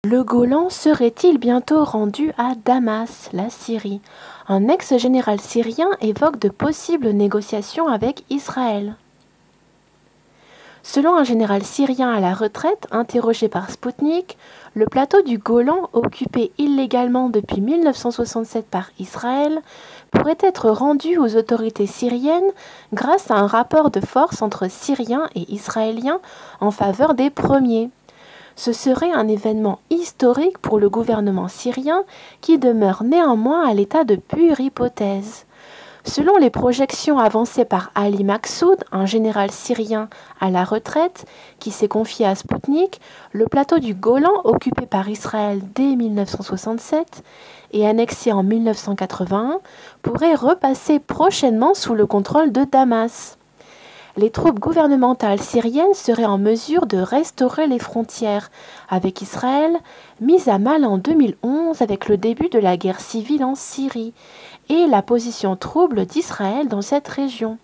Le Golan serait-il bientôt rendu à Damas, la Syrie? Un ex-général syrien évoque de possibles négociations avec Israël. Selon un général syrien à la retraite, interrogé par Sputnik, le plateau du Golan, occupé illégalement depuis 1967 par Israël, pourrait être rendu aux autorités syriennes grâce à un rapport de force entre Syriens et Israéliens en faveur des premiers. Ce serait un événement historique pour le gouvernement syrien qui demeure néanmoins à l'état de pure hypothèse. Selon les projections avancées par Ali Maqsoud, un général syrien à la retraite qui s'est confié à Sputnik, le plateau du Golan, occupé par Israël dès 1967 et annexé en 1981, pourrait repasser prochainement sous le contrôle de Damas. Les troupes gouvernementales syriennes seraient en mesure de restaurer les frontières avec Israël, mises à mal en 2011 avec le début de la guerre civile en Syrie et la position trouble d'Israël dans cette région,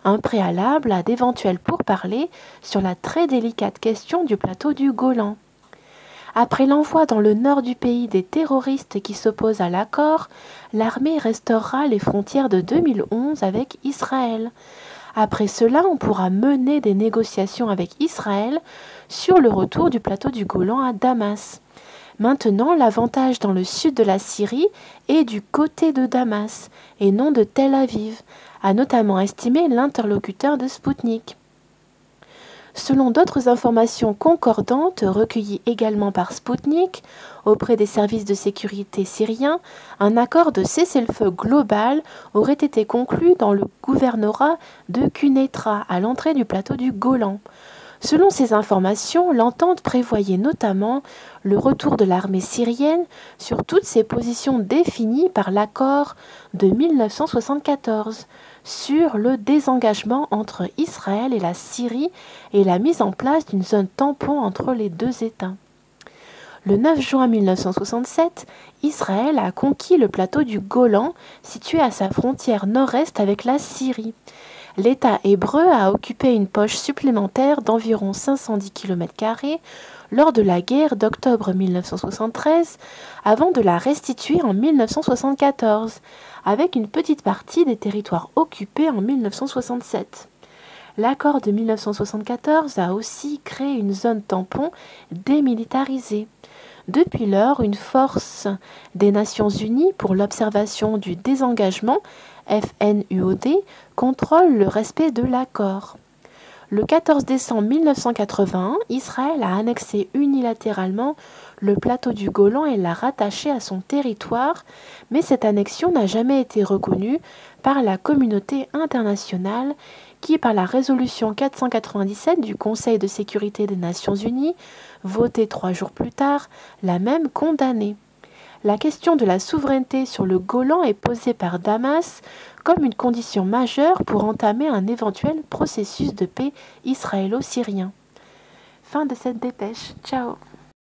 un préalable à d'éventuels pourparlers sur la très délicate question du plateau du Golan. Après l'envoi dans le nord du pays des terroristes qui s'opposent à l'accord, l'armée restaurera les frontières de 2011 avec Israël. Après cela, on pourra mener des négociations avec Israël sur le retour du plateau du Golan à Damas. Maintenant, l'avantage dans le sud de la Syrie est du côté de Damas et non de Tel Aviv, a notamment estimé l'interlocuteur de Sputnik. Selon d'autres informations concordantes recueillies également par Sputnik auprès des services de sécurité syriens, un accord de cessez-le-feu global aurait été conclu dans le gouvernorat de Quneitra à l'entrée du plateau du Golan. Selon ces informations, l'entente prévoyait notamment le retour de l'armée syrienne sur toutes ses positions définies par l'accord de 1974 sur le désengagement entre Israël et la Syrie et la mise en place d'une zone tampon entre les deux États. Le 9 juin 1967, Israël a conquis le plateau du Golan, situé à sa frontière nord-est avec la Syrie. L'État hébreu a occupé une poche supplémentaire d'environ 510 km² lors de la guerre d'octobre 1973, avant de la restituer en 1974, avec une petite partie des territoires occupés en 1967. L'accord de 1974 a aussi créé une zone tampon démilitarisée. Depuis lors, une force des Nations Unies pour l'observation du désengagement, FNUOD, contrôle le respect de l'accord. Le 14 décembre 1981, Israël a annexé unilatéralement le plateau du Golan et l'a rattaché à son territoire, mais cette annexion n'a jamais été reconnue par la communauté internationale qui, par la résolution 497 du Conseil de sécurité des Nations Unies, votée 3 jours plus tard, l'a même condamnée. La question de la souveraineté sur le Golan est posée par Damas comme une condition majeure pour entamer un éventuel processus de paix israélo-syrien. Fin de cette dépêche. Ciao.